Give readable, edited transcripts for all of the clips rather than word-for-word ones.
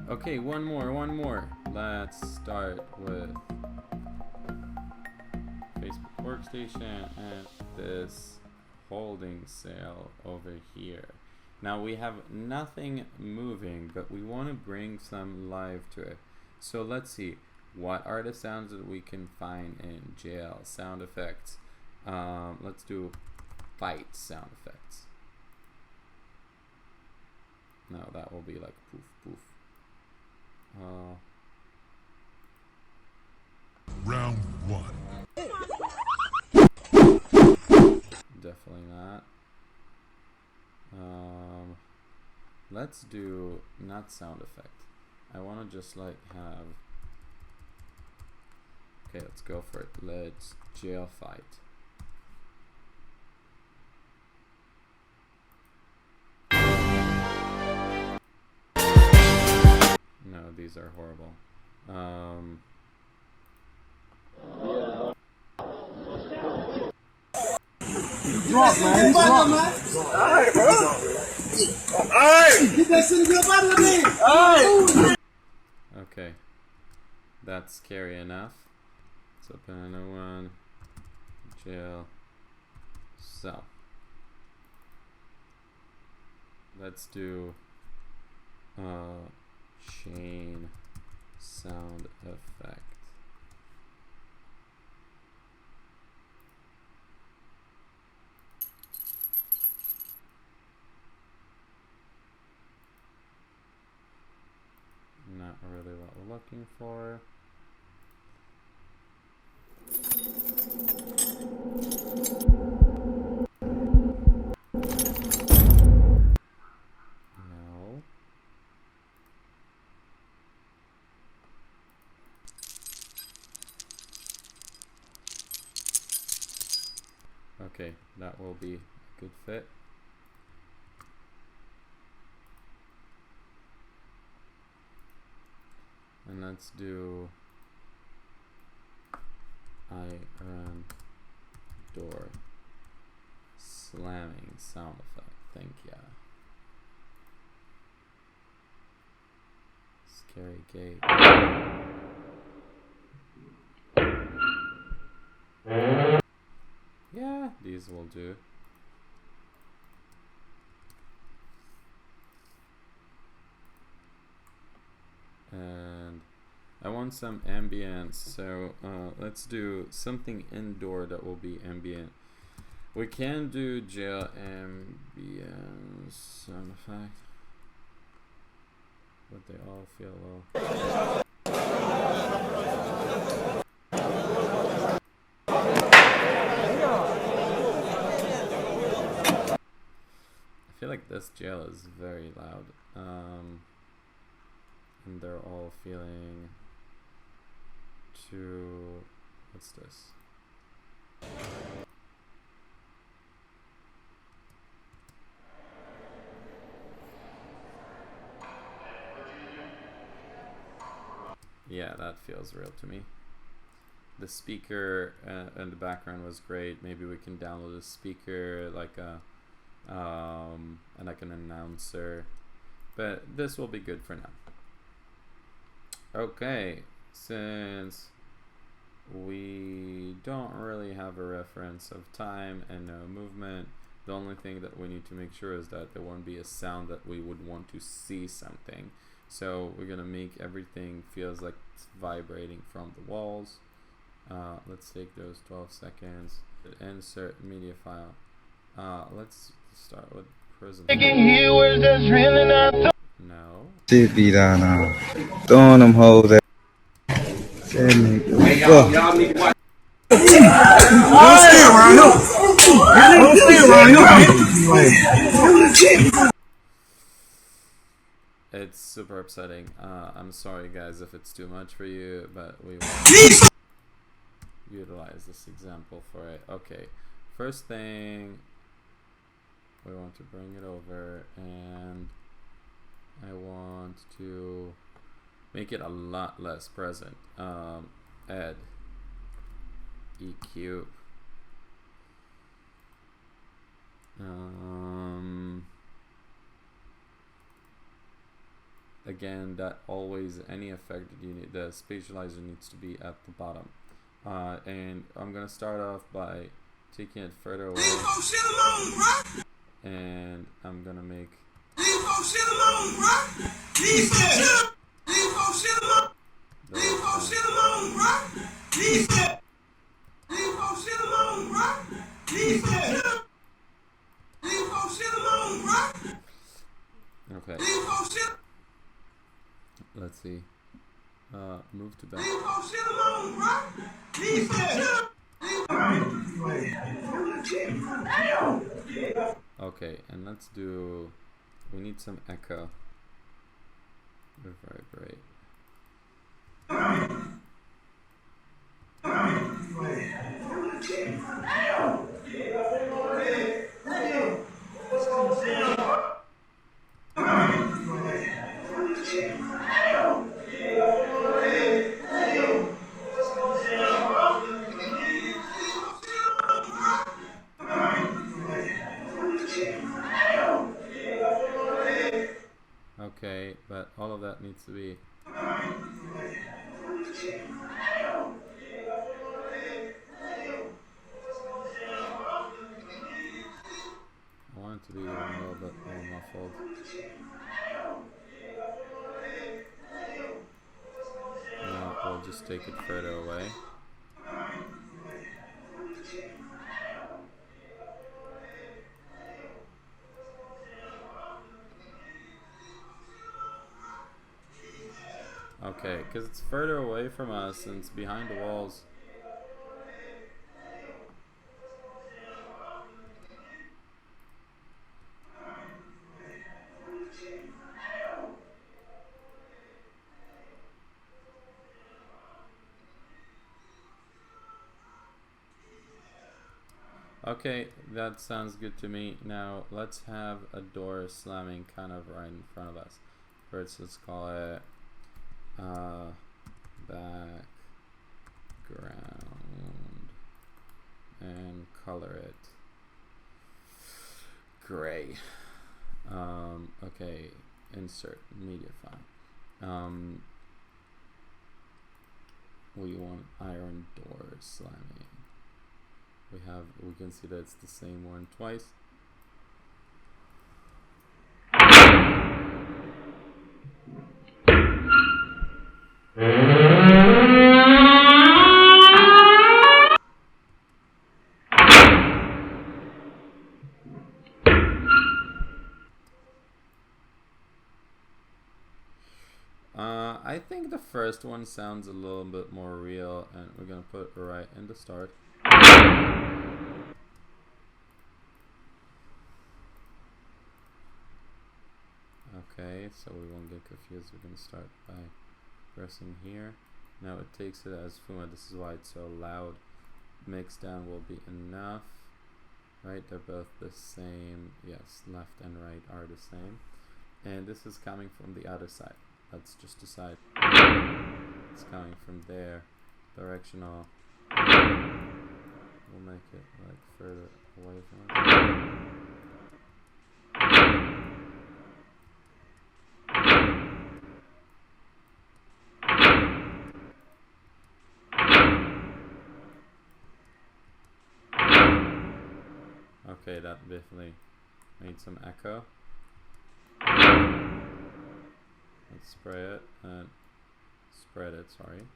Okay, one more. Let's start with Facebook workstation and this holding cell over here. Now we have nothing moving, but we want to bring some life to it. So let's see, what are the sounds that we can find in jail? Sound effects. Let's do fight sound effects. No, that will be like poof poof. Round one. Definitely not. Let's do not sound effect. I want to just like have. Okay, let's go for it. Let's jail fight. No, these are horrible. Drop, man. Alright, bro. Alright. Get that shit in your body, man. Alright. Okay. That's scary enough. Let's open another one. Jail. So. Let's do chain sound effect. Not really what we're looking for. No. Okay, that will be a good fit. And let's do iron door slamming sound effect. Thank ya. Scary gate. Yeah, these will do. And I want some ambience, so let's do something indoor that will be ambient. We can do jail ambience sound effect, but they all feel low. I feel like this jail is very loud. And they're all feeling too. What's this? Yeah, that feels real to me. The speaker in the background was great. Maybe we can download a speaker like a and like an announcer, but this will be good for now. Okay, since we don't really have a reference of time and no movement, the only thing that we need to make sure is that there won't be a sound that we would want to see something. So we're gonna make everything feels like it's vibrating from the walls. Let's take those 12 seconds. Insert media file. Let's start with prison. No. Shit be down now. Throwing them hoes at that nigga. Don't stay around him. It's super upsetting. I'm sorry guys if it's too much for you, but we want to utilize this example for it. Okay, first thing, we want to bring it over and I want to make it a lot less present. Add EQ. again, that always, any effect that you need, the spatializer needs to be at the bottom. And I'm gonna start off by taking it further away, and I'm gonna make okay. Let's see. Move to back. Okay, and let's do. We need some echo. Vibrate. Okay, but all of that needs to be. I want it to be a little bit more muffled. No, we'll just take it further away. Okay, because it's further away from us and it's behind the walls. Okay, that sounds good to me. Now let's have a door slamming kind of right in front of us. First, let's call it background and color it gray. Okay, insert media file. We want iron door slamming. We can see that it's the same one twice. I think the first one sounds a little bit more real, and we're gonna put it right in the start. Okay, so we won't get confused. We're gonna start by pressing here. Now it takes it as Fuma. This is why it's so loud. Mix down will be enough. Right, they're both the same. Yes, left and right are the same. And this is coming from the other side. Let's just decide. It's coming from there. Directional. We'll make it like further away from us. Okay, that definitely made some echo. Let's spray it and spread it, sorry.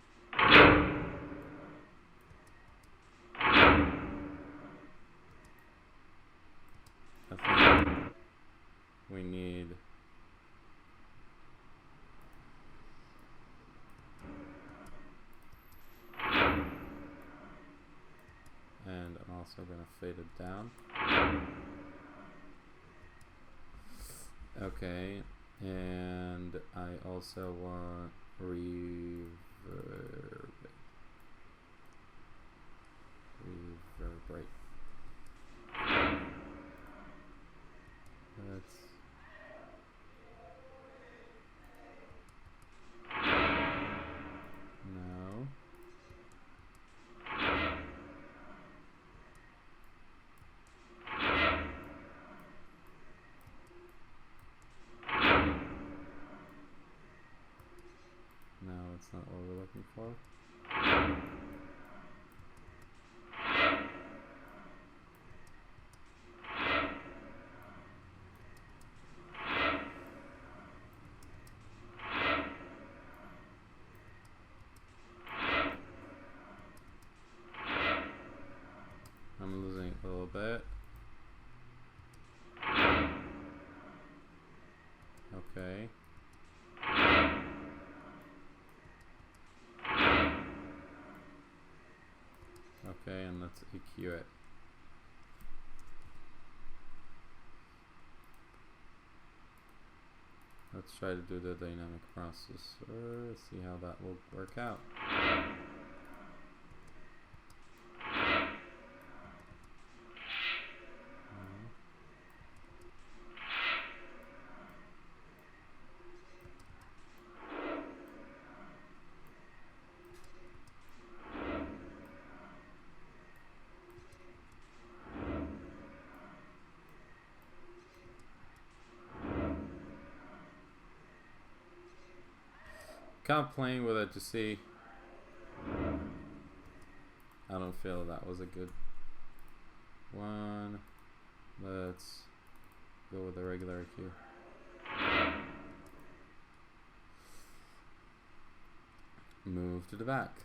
I think we need and I'm also going to fade it down. Okay, and I also want reverberate. Let's no. not what we're looking for. I'm losing it a little bit. Okay. Okay, and let's EQ it. Let's try to do the dynamic processor, see how that will work out. Kind of playing with it to see. I don't feel that was a good one. Let's go with the regular EQ. Move to the back.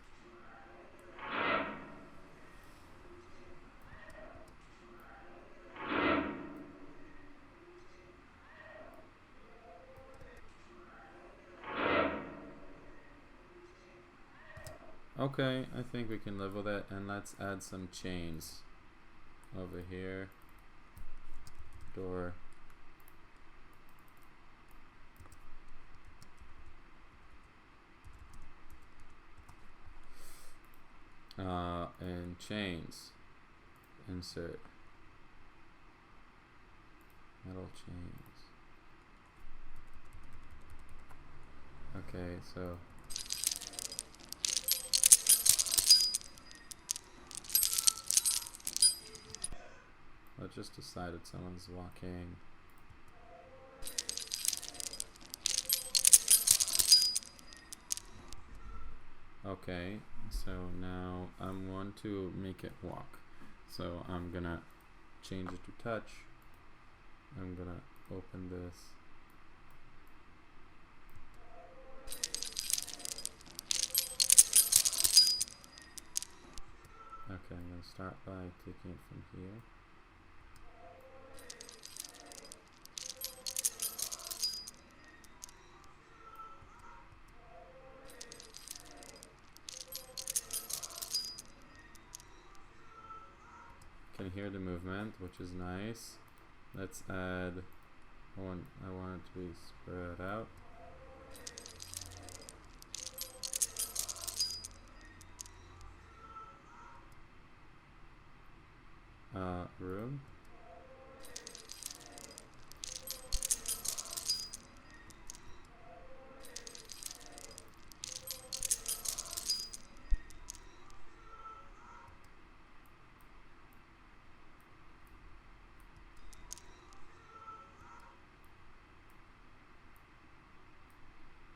Okay, I think we can live with it, and let's add some chains over here. Door. And chains. Insert. Metal chains. Okay, so I just decided someone's walking. Okay, so now I want to make it walk. So I'm gonna change it to touch. I'm gonna open this. Okay, I'm gonna start by taking it from here. Can hear the movement, which is nice. Let's add. I want it to be spread out. Room.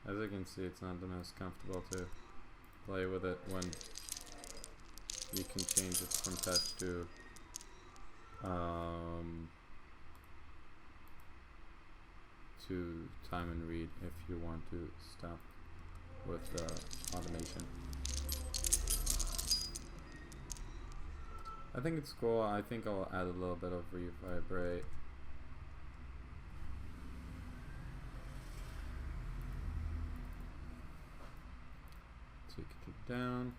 As you can see, it's not the most comfortable to play with it when you can change it from touch to time and read if you want to stop with the automation. I think it's cool. I think I'll add a little bit of revibrate. Take it down.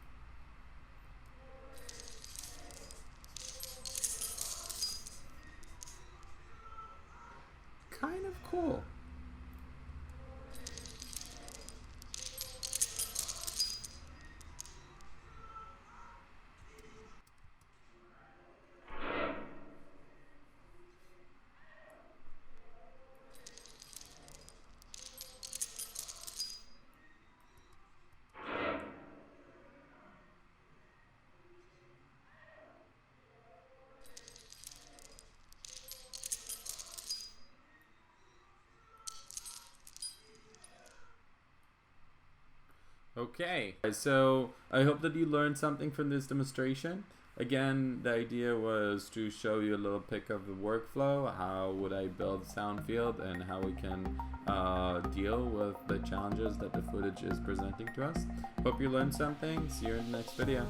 Kind of cool. Okay, so I hope that you learned something from this demonstration. Again, the idea was to show you a little pic of the workflow, how would I build sound field, and how we can deal with the challenges that the footage is presenting to us. Hope you learned something. See you in the next video.